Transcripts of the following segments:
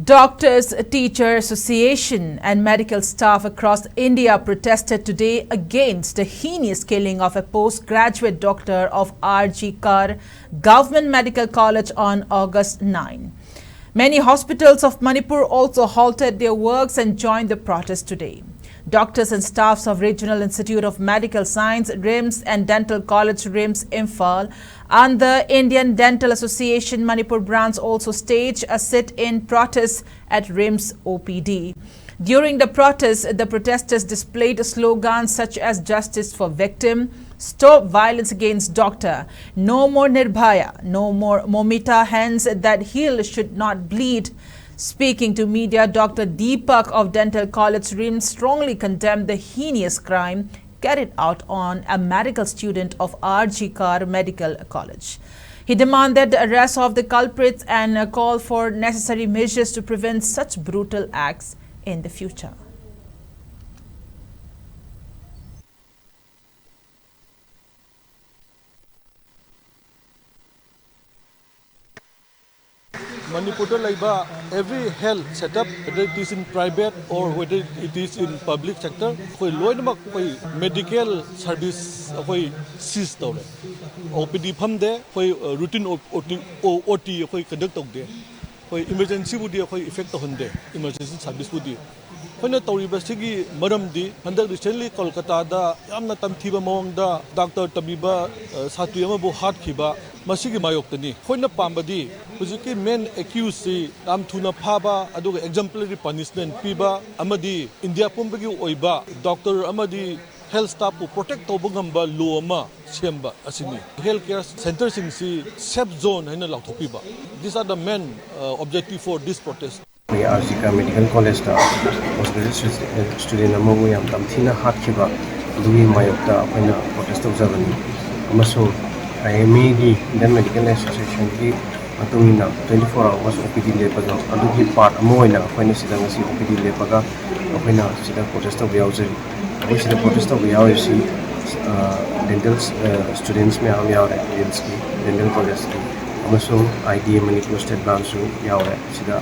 Doctors, Teacher Association and medical staff across India protested today against the heinous killing of a postgraduate doctor of R.G. Kar Government Medical College on August 9. Many hospitals of Manipur also halted their works and joined the protest today. Doctors and staffs of Regional Institute of Medical Science, RIMS, and Dental College, RIMS, Imphal, and the Indian Dental Association Manipur branch also staged a sit-in protest at RIMS OPD. During the protest, the protesters displayed slogans such as "Justice for Victim," "Stop Violence Against Doctor," "No More Nirbhaya," "No More Momita," "Hands That Heal Should Not Bleed." Speaking to media, Dr. Deepak of Dental College RIMS strongly condemned the heinous crime carried out on a medical student of R.G. Kar Medical College. He demanded the arrest of the culprits and called for necessary measures to prevent such brutal acts in the future. Manipur every health setup, whether it is in private or whether it is in public sector, medical service cease OPD routine OT conduct emergency effect emergency service recently Kolkata Dr. Tabiba Satuyama Hatkiba Masigi Mayoktani, Hoina Pambadi, Puziki men accused Tuna Paba, Aduga exemplary punishment, Piba, Amadi, India Pumbagi Oiba, Dr. Amadi, health staff who protect Tobungamba, Luoma, Siamba, Asini. Healthcare centers in safe zone and Piba. These are the main objective for this protest. We are the medical college postgraduate student among we am Tamthina Hatkiba, Dumi Mayokta, when protest of Zavani. Amaso, IME, then Medical Association, Atumina, 24 hours OPD Lepaga, Aduki part Amoina, when it's the OPD Lepaga, when I see the protest of Yaozi, which the protest of Yaozi, dental students may have dental college, Amaso, ID Manipur State Branch, Yawe, Sida.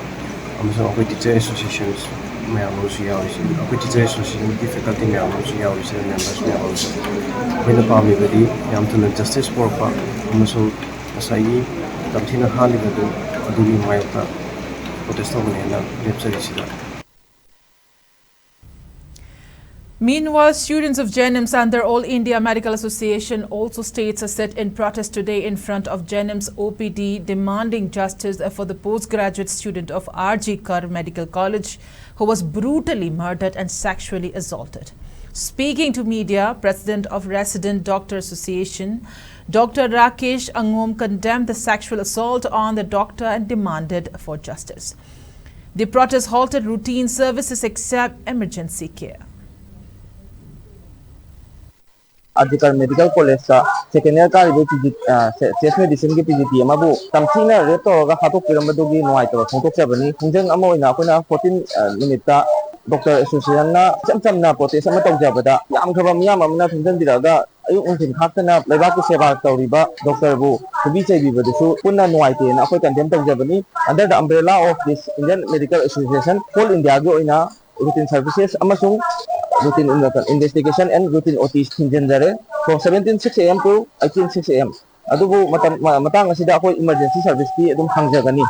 Also, teacher associations may also use teacher association difficulty may also use members may also. When the party body, Yamtuna justice for also Asai, Tamtina Halibadu, Aduni Mayata, Protestovana, Lepsaricida. Meanwhile, students of JNIMS and their All India Medical Association also states a sit-in protest today in front of JNIMS OPD demanding justice for the postgraduate student of R.G. Kar Medical College who was brutally murdered and sexually assaulted. Speaking to media, President of Resident Doctor Association, Dr. Rakesh Angom condemned the sexual assault on the doctor and demanded for justice. The protest halted routine services except emergency care. Article Medical College second year chest medicine ki PGT amabu tamthina reto ga hato piramadugi noi to photo chabani hunjang amoina akona 14 minute ta Doctor Association na chamna protest ama tawjabada yam khaba miyam amna thunjan diraga ayu unsin khaktana leba ki seva tawriba doctor bu tubi chaibi badusu punna noi te na akoi condemn tawjabani under the umbrella of this Indian Medical Association whole India go ina routine services amasung routine investigation and routine OT hinjanjare from 17:06 AM to 18:06 AM. Adubu matang asida ako emergency service ki adum hangjagani.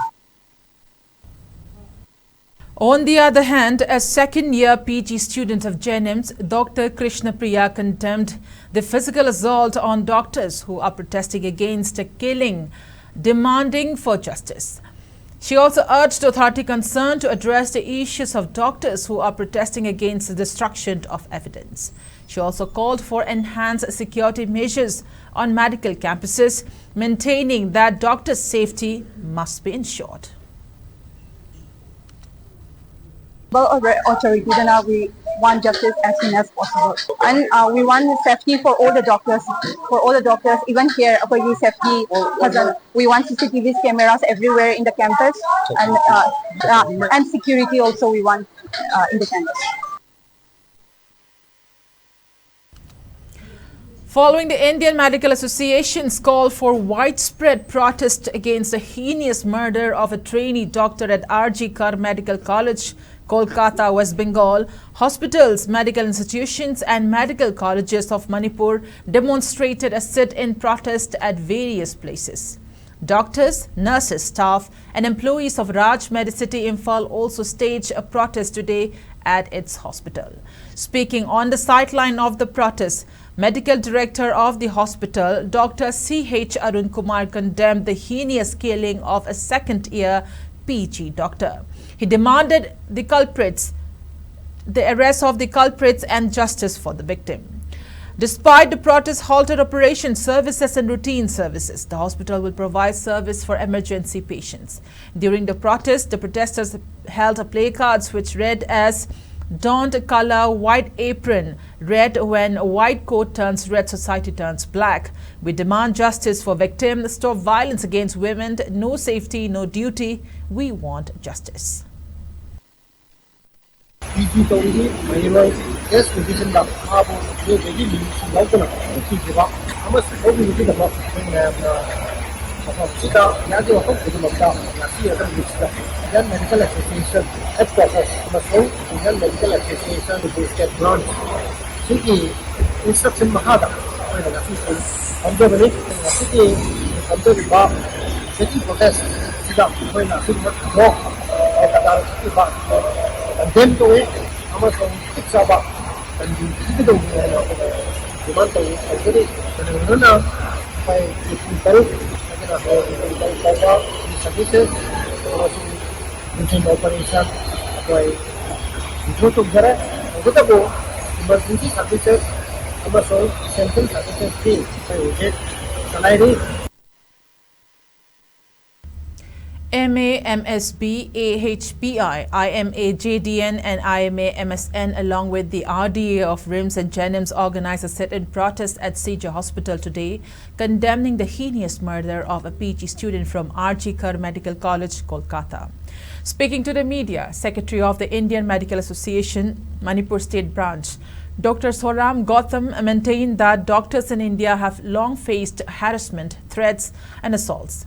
On the other hand, a second-year PG student of JNIMS, Dr. Krishna Priya, condemned the physical assault on doctors who are protesting against a killing, demanding for justice. She also urged the authority concerned to address the issues of doctors who are protesting against the destruction of evidence. She also called for enhanced security measures on medical campuses, maintaining that doctors' safety must be ensured. Authority, then we want justice as soon as possible, and we want safety for all the doctors. Even here, for you safety, we want CCTV cameras everywhere in the campus, and security also we want in the campus. Following the Indian Medical Association's call for widespread protest against the heinous murder of a trainee doctor at RG Kar Medical College, Kolkata, West Bengal, hospitals, medical institutions and medical colleges of Manipur demonstrated a sit-in protest at various places. Doctors, nurses, staff and employees of Raj Medicity, Imphal also staged a protest today at its hospital. Speaking on the sideline of the protest, Medical Director of the hospital, Dr. C.H. Arun Kumar, condemned the heinous killing of a second-year PG doctor. He demanded the arrest of the culprits and justice for the victim. Despite the protest halted operation services and routine services, the hospital will provide service for emergency patients. During the protest, the protesters held placards which read as "Don't color white apron red when white coat turns red, society turns black. We demand justice for victims, stop violence against women, no safety, no duty. We want justice." Indian Medical Association headquarters amasung Indian Medical Association State branch sigi instruction mahada oina nasi amjabani sigi amjabiba sigi protest sida oina sigi mo kadar sigi ba condemn to amasung iksaba and sigi do demand to already na by taru agena services routine operation by to gara go emergency services amasung essential services team by salary MA, MSB, AHPI, IMA, JDN and IMA, MSN along with the RDA of RIMS and JENIMS organized a sit-in protest at CJ Hospital today, condemning the heinous murder of a PG student from RG Kar Medical College, Kolkata. Speaking to the media, Secretary of the Indian Medical Association, Manipur State Branch, Dr. Swaram Gautam maintained that doctors in India have long faced harassment, threats and assaults.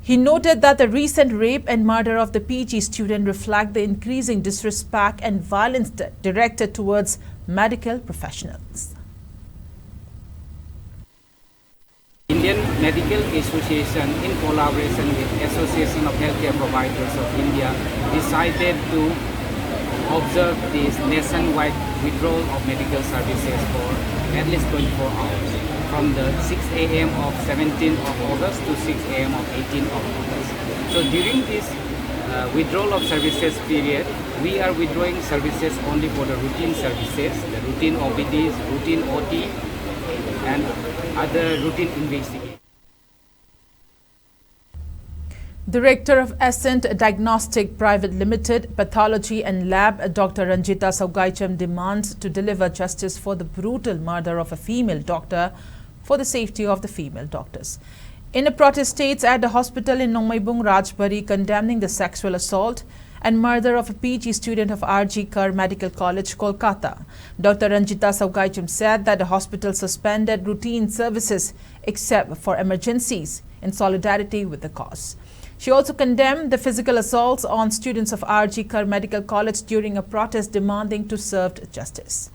He noted that the recent rape and murder of the PG student reflect the increasing disrespect and violence directed towards medical professionals. Indian Medical Association, in collaboration with Association of Healthcare Providers of India, decided to observe this nationwide withdrawal of medical services for at least 24 hours. From the 6 a.m. of 17th of August to 6 a.m. of 18th of August. So during this withdrawal of services period, we are withdrawing services only for the routine services, the routine OPDs, routine OT and other routine investigations. Director of Ascent Diagnostic Private Limited, Pathology and Lab, Dr. Ranjita Singh demands to deliver justice for the brutal murder of a female doctor for the safety of the female doctors. In a protest states at the hospital in Nomaibung, Rajbari, condemning the sexual assault and murder of a PG student of RG Kar Medical College, Kolkata. Dr. Ranjita Singh said that the hospital suspended routine services except for emergencies in solidarity with the cause. She also condemned the physical assaults on students of RG Kar Medical College during a protest demanding to serve justice.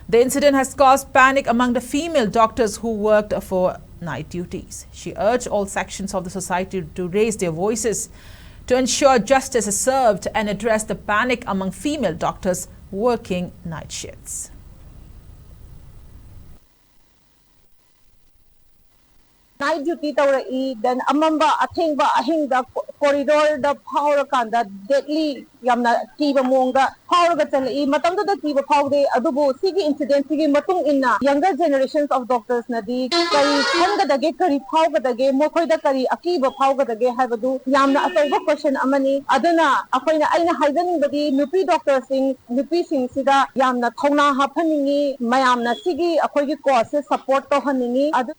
The incident has caused panic among the female doctors who worked for night duties. She urged all sections of the society to raise their voices to ensure justice is served and address the panic among female doctors working night shifts. Night duty then amamba athengba ahinga corridor the power kanda deadly yamna kiba monga power ga chalai matamda da kiba phawde adubu sigi incident sigi matung inna younger generations of doctors nadi kari khanga dage kari phawga dage mokhoi da kari akiba phawga dage habadu yamna asaiba question amani aduna akoina aina haidaning badi nupi doctors sing nupi sing sida yamna thona hapaningi mayamna sigi akoi gi cause support to haningi adu